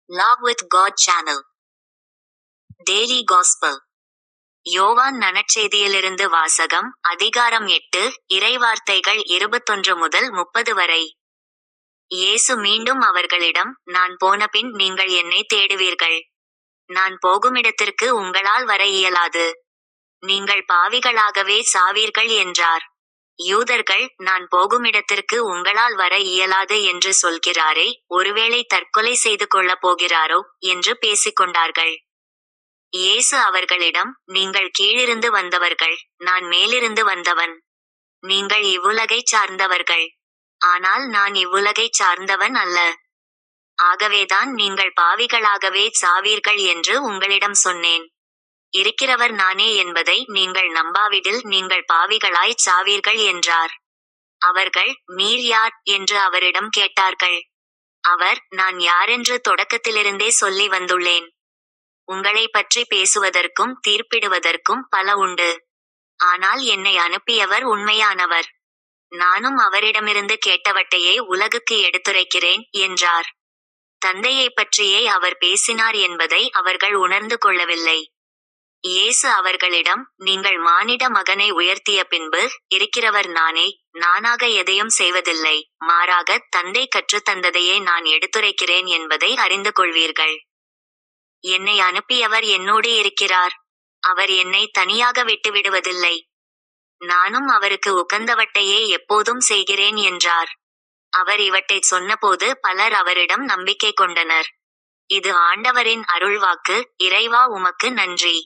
Love with God channel. Daily Gospel. யோவான் நனச்செய்தியிலிருந்து வாசகம். அதிகாரம் 8, இறைவார்த்தைகள் 21 முதல் 30 வரை. இயேசு மீண்டும் அவர்களிடம், நான் போனபின் நீங்கள் என்னை தேடுவீர்கள். நான் போகுமிடத்திற்கு உங்களால் வர இயலாது. நீங்கள் பாவிகளாகவே சாவீர்கள் என்றார். யூதர்கள், நான் போகுமிடத்திற்கு உங்களால் வர இயலாது என்று சொல்கிறாரே, ஒருவேளை தற்கொலை செய்து கொள்ளப் போகிறாரோ என்று பேசிக்கொண்டார்கள். இயேசு அவர்களிடம், நீங்கள் கீழிருந்து வந்தவர்கள், நான் மேலிருந்து வந்தவன். நீங்கள் இவ்வுலகைச் சார்ந்தவர்கள். ஆனால் நான் இவ்வுலகைச் சார்ந்தவன் அல்ல. ஆகவேதான் நீங்கள் பாவிகளாகவே சாவீர்கள் என்று உங்களிடம் சொன்னேன். இருக்கிறவர் நானே என்பதை நீங்கள் நம்பாவிடில் நீங்கள் பாவிகளாய்ச் சாவீர்கள் என்றார். அவர்கள், நீர் யார் என்று அவரிடம் கேட்டார்கள். அவர், நான் யாரென்று தொடக்கத்திலிருந்தே சொல்லி வந்துள்ளேன். உங்களை பற்றி பேசுவதற்கும் தீர்ப்பிடுவதற்கும் பல உண்டு. ஆனால் என்னை அனுப்பியவர் உண்மையானவர். நானும் அவரிடமிருந்து கேட்டவற்றையே உலகுக்கு எடுத்துரைக்கிறேன் என்றார். தந்தையைப் பற்றியே அவர் பேசினார் என்பதை அவர்கள் உணர்ந்து கொள்ளவில்லை. இயேசு அவர்களிடம், நீங்கள் மானிட மகனை உயர்த்திய பின்பு, இருக்கிறவர் நானே, நானாக எதையும் செய்வதில்லை, மாறாக தந்தை கற்றுத்தந்ததையே நான் எடுத்துரைக்கிறேன் என்பதை அறிந்து கொள்வீர்கள். என்னை அனுப்பியவர் என்னோடு இருக்கிறார். அவர் என்னை தனியாக விட்டுவிடுவதில்லை. நானும் அவருக்கு உகந்தவற்றையே எப்போதும் செய்கிறேன் என்றார். அவர் இவற்றைச் சொன்னபோது பலர் அவரிடம் நம்பிக்கை கொண்டனர். இது ஆண்டவரின் அருள்வாக்கு. இறைவா, உமக்கு நன்றி.